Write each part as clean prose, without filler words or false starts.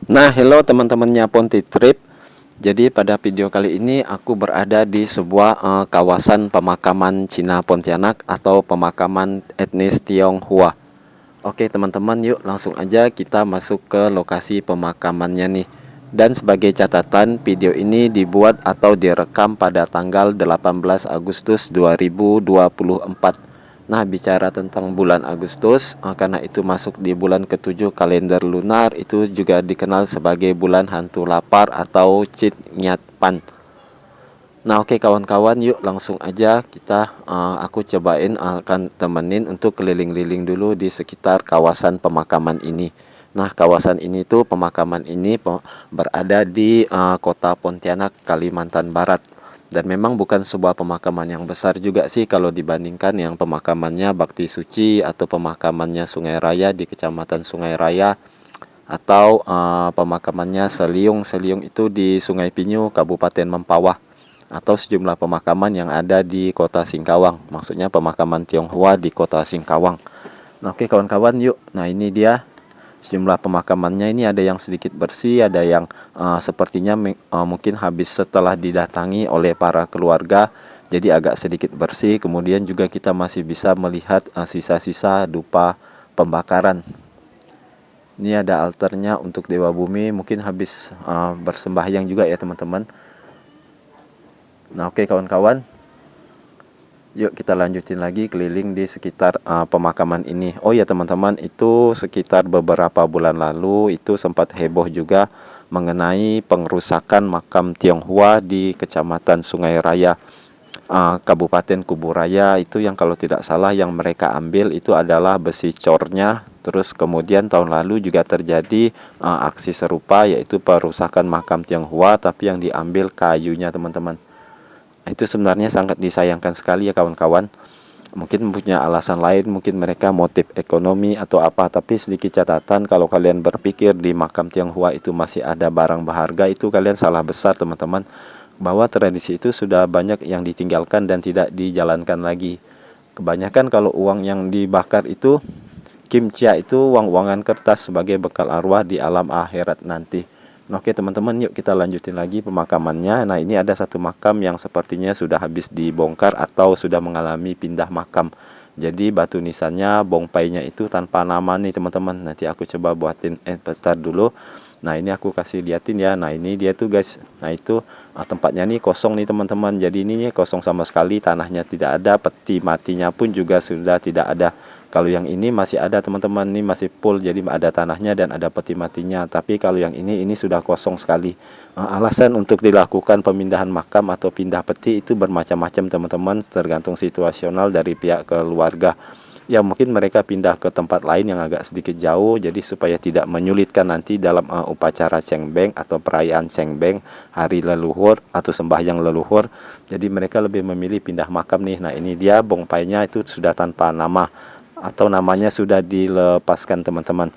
Nah, hello teman-temannya Ponti Trip. Jadi pada video kali ini aku berada di sebuah kawasan pemakaman Cina Pontianak atau pemakaman etnis Tionghoa. Oke teman-teman, yuk langsung aja kita masuk ke lokasi pemakamannya nih. Dan sebagai catatan, video ini dibuat atau direkam pada tanggal 18 Agustus 2024. Nah, bicara tentang bulan Agustus, karena itu masuk di bulan ketujuh kalender lunar, itu juga dikenal sebagai bulan hantu lapar atau Cit Nyat Pan. Nah, oke kawan-kawan, yuk langsung aja kita aku cobain akan temenin untuk keliling-liling dulu di sekitar kawasan pemakaman ini. Nah, kawasan ini tuh pemakaman ini berada di kota Pontianak, Kalimantan Barat. Dan memang bukan sebuah pemakaman yang besar juga sih kalau dibandingkan yang pemakamannya Bakti Suci atau pemakamannya Sungai Raya di Kecamatan Sungai Raya atau pemakamannya Seliung. Seliung itu di Sungai Pinyu, Kabupaten Mempawah, atau sejumlah pemakaman yang ada di kota Singkawang. Maksudnya pemakaman Tionghoa di kota Singkawang. Nah, oke kawan-kawan, yuk. Nah, ini dia sejumlah pemakamannya. Ini ada yang sedikit bersih, ada yang sepertinya mungkin habis setelah didatangi oleh para keluarga, jadi agak sedikit bersih. Kemudian juga kita masih bisa melihat sisa-sisa dupa pembakaran. Ini ada altarnya untuk Dewa Bumi, mungkin habis bersembahyang juga ya teman-teman. Nah, oke kawan-kawan, yuk kita lanjutin lagi keliling di sekitar pemakaman ini. Oh ya teman-teman, itu sekitar beberapa bulan lalu itu sempat heboh juga mengenai pengerusakan makam Tionghoa di Kecamatan Sungai Raya, Kabupaten Kuburaya. Itu yang kalau tidak salah yang mereka ambil itu adalah besi cornya. Terus kemudian tahun lalu juga terjadi aksi serupa, yaitu perusakan makam Tionghoa, tapi yang diambil kayunya teman-teman. Itu sebenarnya sangat disayangkan sekali ya kawan-kawan. Mungkin punya alasan lain, mungkin mereka motif ekonomi atau apa. Tapi sedikit catatan, kalau kalian berpikir di makam Tionghoa itu masih ada barang berharga, itu kalian salah besar teman-teman. Bahwa tradisi itu sudah banyak yang ditinggalkan dan tidak dijalankan lagi. Kebanyakan kalau uang yang dibakar itu, kimcia itu uang-uangan kertas sebagai bekal arwah di alam akhirat nanti. Nah, oke teman-teman, yuk kita lanjutin lagi pemakamannya. Nah, ini ada satu makam yang sepertinya sudah habis dibongkar atau sudah mengalami pindah makam. Jadi batu nisannya, bongpainya itu tanpa nama nih teman-teman. Nanti aku coba buatin bentar dulu. Nah, ini aku kasih liatin ya. Nah, ini dia tuh guys. Nah, itu tempatnya nih kosong nih teman-teman. Jadi ini kosong sama sekali, tanahnya tidak ada, peti matinya pun juga sudah tidak ada. Kalau yang ini masih ada teman-teman, ini masih full, jadi ada tanahnya dan ada peti matinya. Tapi kalau yang ini sudah kosong sekali. Alasan untuk dilakukan pemindahan makam atau pindah peti itu bermacam-macam teman-teman, tergantung situasional dari pihak keluarga. Ya mungkin mereka pindah ke tempat lain yang agak sedikit jauh, jadi supaya tidak menyulitkan nanti dalam upacara cengbeng atau perayaan cengbeng, hari leluhur atau sembahyang leluhur. Jadi mereka lebih memilih pindah makam nih. Nah, ini dia bongpainya itu sudah tanpa nama atau namanya sudah dilepaskan teman-teman.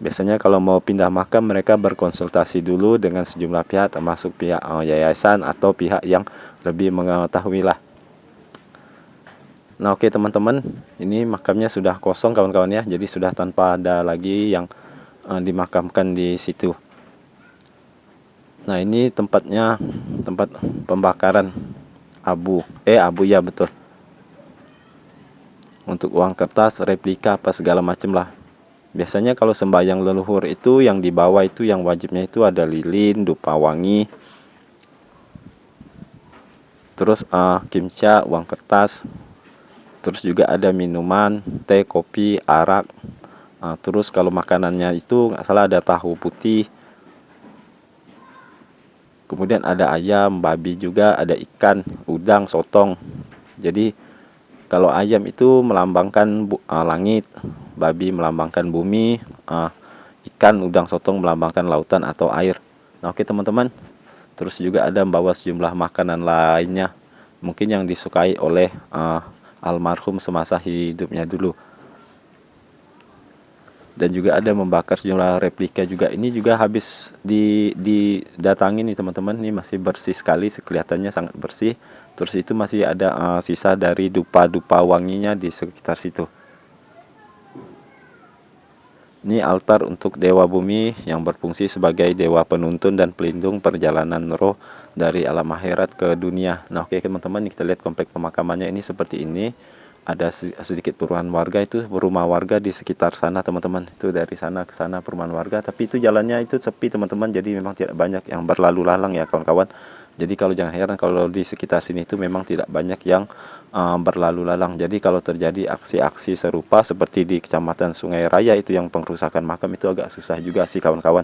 Biasanya kalau mau pindah makam mereka berkonsultasi dulu dengan sejumlah pihak, termasuk pihak yayasan atau pihak yang lebih mengetahui lah. Nah, oke teman-teman, ini makamnya sudah kosong kawan-kawan ya, jadi sudah tanpa ada lagi yang dimakamkan di situ. Nah, ini tempatnya, tempat pembakaran abu ya betul, untuk uang kertas, replika apa segala macam lah. Biasanya kalau sembahyang leluhur itu yang dibawa itu yang wajibnya itu ada lilin, dupa wangi, terus kimcha, uang kertas, terus juga ada minuman, teh, kopi, arak. Terus kalau makanannya itu nggak salah ada tahu putih, kemudian ada ayam, babi juga, ada ikan, udang, sotong. Jadi kalau ayam itu melambangkan langit, babi melambangkan bumi, ikan, udang, sotong melambangkan lautan atau air. Nah, oke teman-teman. Terus juga ada membawa sejumlah makanan lainnya, mungkin yang disukai oleh almarhum semasa hidupnya dulu. Dan juga ada membakar sejumlah replika juga. Ini juga habis didatangi nih teman-teman. Ini masih bersih sekali, kelihatannya sangat bersih. Terus itu masih ada sisa dari dupa-dupa wanginya di sekitar situ. Ini altar untuk Dewa Bumi yang berfungsi sebagai dewa penuntun dan pelindung perjalanan roh dari alam akhirat ke dunia. Nah, oke teman-teman, kita lihat komplek pemakamannya ini seperti ini. Ada sedikit perumahan warga, itu rumah warga di sekitar sana teman-teman. Itu dari sana ke sana perumahan warga, tapi itu jalannya itu sepi teman-teman. Jadi memang tidak banyak yang berlalu lalang ya kawan-kawan. Jadi kalau jangan heran kalau di sekitar sini itu memang tidak banyak yang berlalu lalang. Jadi kalau terjadi aksi-aksi serupa seperti di Kecamatan Sungai Raya itu yang pengrusakan makam, itu agak susah juga sih kawan-kawan.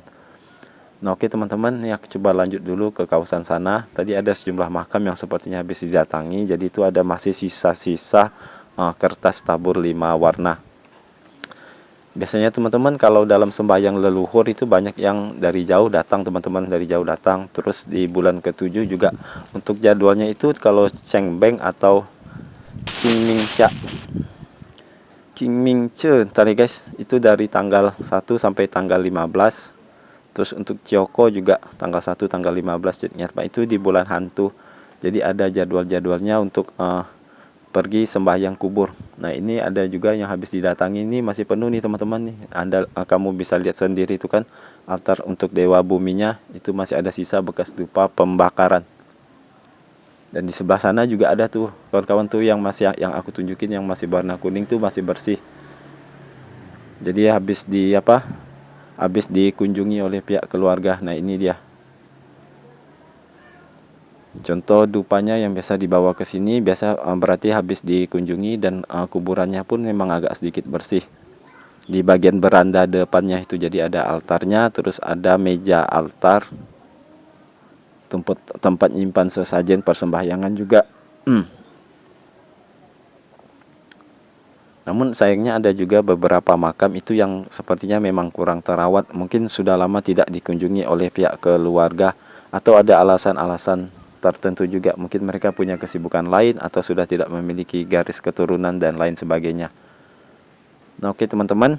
Nah, oke teman-teman, ya coba lanjut dulu ke kawasan sana. Tadi ada sejumlah makam yang sepertinya habis didatangi. Jadi itu ada masih sisa-sisa kertas tabur 5 warna. Biasanya teman-teman kalau dalam sembahyang leluhur itu banyak yang dari jauh datang teman-teman, dari jauh datang. Terus di bulan ke-7 juga untuk jadwalnya itu kalau Cheng Beng atau King Mingcha, King Mingche tadi guys, itu dari tanggal 1 sampai tanggal 15. Terus untuk Cioko juga tanggal 1 tanggal 15 jadinya Pak, itu di bulan hantu. Jadi ada jadwal-jadwalnya untuk pergi sembahyang kubur. Nah, ini ada juga yang habis didatangi, ini masih penuh nih teman-teman nih. Anda kamu bisa lihat sendiri itu kan altar untuk Dewa Buminya itu masih ada sisa bekas dupa pembakaran. Dan di sebelah sana juga ada tuh kawan-kawan tuh yang masih yang aku tunjukin yang masih warna kuning tuh masih bersih. Jadi habis dikunjungi oleh pihak keluarga. Nah, ini dia contoh dupanya yang biasa dibawa ke sini, biasa berarti habis dikunjungi dan kuburannya pun memang agak sedikit bersih. Di bagian beranda depannya itu jadi ada altarnya, terus ada meja altar, tempat nyimpan sesajen persembahyangan juga. Namun sayangnya ada juga beberapa makam itu yang sepertinya memang kurang terawat, mungkin sudah lama tidak dikunjungi oleh pihak keluarga, atau ada alasan-alasan tertentu juga, mungkin mereka punya kesibukan lain atau sudah tidak memiliki garis keturunan dan lain sebagainya. Nah, oke teman-teman,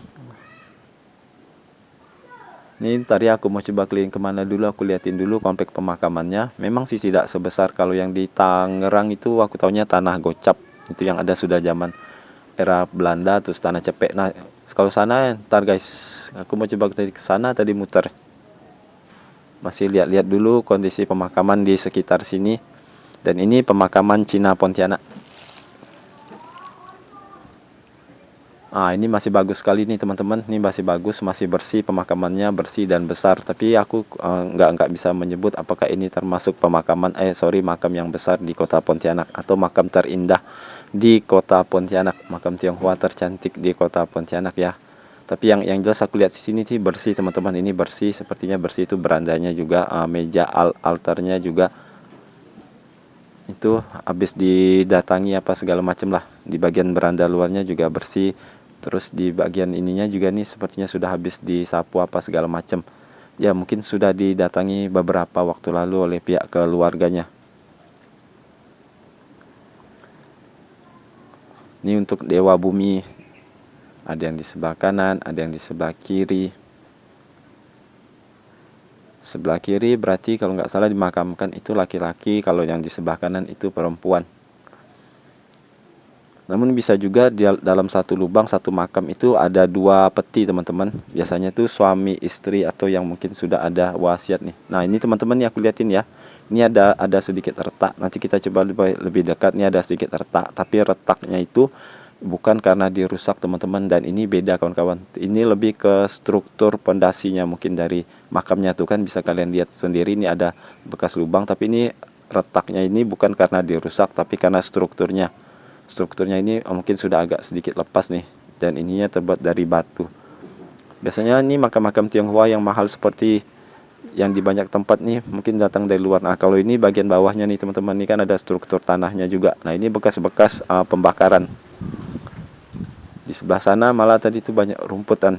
ini tadi aku mau coba keliling kemana dulu, aku liatin dulu komplek pemakamannya. Memang sih tidak sebesar kalau yang di Tangerang itu, aku taunya tanah gocap, itu yang ada sudah zaman era Belanda, terus tanah cepek. Nah, kalau sana ntar guys, aku mau coba ke sana, tadi muter masih lihat-lihat dulu kondisi pemakaman di sekitar sini. Dan ini pemakaman Cina Pontianak. Ini masih bagus sekali nih teman-teman, ini masih bagus, masih bersih, pemakamannya bersih dan besar. Tapi aku nggak bisa menyebut apakah ini termasuk makam yang besar di kota Pontianak atau makam terindah di kota Pontianak, makam Tionghoa tercantik di kota Pontianak ya. Tapi yang jelas aku lihat di sini sih bersih teman-teman, ini bersih, sepertinya bersih. Itu berandanya juga, meja altarnya juga itu habis didatangi apa segala macam lah. Di bagian beranda luarnya juga bersih. Terus di bagian ininya juga nih sepertinya sudah habis disapu apa segala macam. Ya mungkin sudah didatangi beberapa waktu lalu oleh pihak keluarganya. Ini untuk Dewa Bumi. Ada yang di sebelah kanan, ada yang di sebelah kiri. Sebelah kiri berarti kalau nggak salah dimakamkan itu laki-laki, kalau yang di sebelah kanan itu perempuan. Namun bisa juga di dalam satu lubang satu makam itu ada 2 peti teman-teman. Biasanya tuh suami istri atau yang mungkin sudah ada wasiat nih. Nah, ini teman-teman nih aku liatin ya. Ini ada sedikit retak. Nanti kita coba lebih dekat. Ini ada sedikit retak, tapi retaknya itu bukan karena dirusak teman-teman, dan ini beda kawan-kawan. Ini lebih ke struktur pondasinya mungkin dari makamnya tuh kan bisa kalian lihat sendiri, ini ada bekas lubang, tapi ini retaknya ini bukan karena dirusak tapi karena strukturnya ini mungkin sudah agak sedikit lepas nih, dan ininya terbuat dari batu. Biasanya ini makam-makam Tionghoa yang mahal seperti yang di banyak tempat nih mungkin datang dari luar. Nah, kalau ini bagian bawahnya nih teman-teman, ini kan ada struktur tanahnya juga. Nah, ini bekas-bekas pembakaran. Di sebelah sana malah tadi itu banyak rumputan,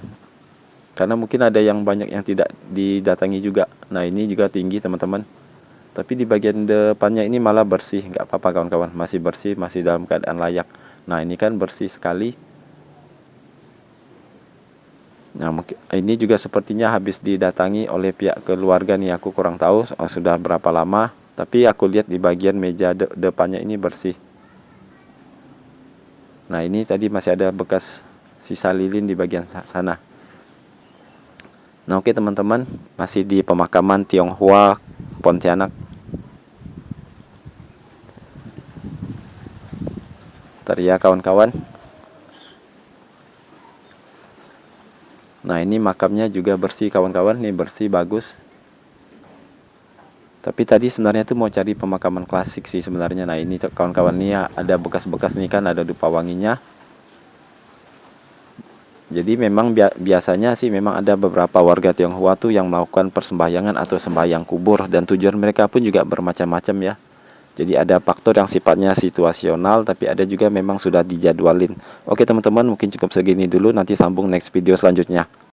karena mungkin ada yang banyak yang tidak didatangi juga. Nah, ini juga tinggi teman-teman, tapi di bagian depannya ini malah bersih, nggak apa-apa kawan-kawan, masih bersih, masih dalam keadaan layak. Nah, ini kan bersih sekali. Nah, mungkin ini juga sepertinya habis didatangi oleh pihak keluarga nih, aku kurang tahu sudah berapa lama, tapi aku lihat di bagian meja depannya ini bersih. Nah, ini tadi masih ada bekas sisa lilin di bagian sana. Nah oke teman-teman, masih di pemakaman Tionghoa Pontianak. Bentar ya kawan-kawan. Nah ini makamnya juga bersih kawan-kawan, nih bersih bagus. Tapi tadi sebenarnya tuh mau cari pemakaman klasik sih sebenarnya. Nah ini kawan-kawan, nih ya, ada bekas-bekas nih kan, ada dupa wanginya. Jadi memang biasanya sih memang ada beberapa warga Tionghoa tuh yang melakukan persembahyangan atau sembahyang kubur, dan tujuan mereka pun juga bermacam-macam ya. Jadi ada faktor yang sifatnya situasional, tapi ada juga memang sudah dijadwalin. Oke teman-teman, mungkin cukup segini dulu, nanti sambung next video selanjutnya.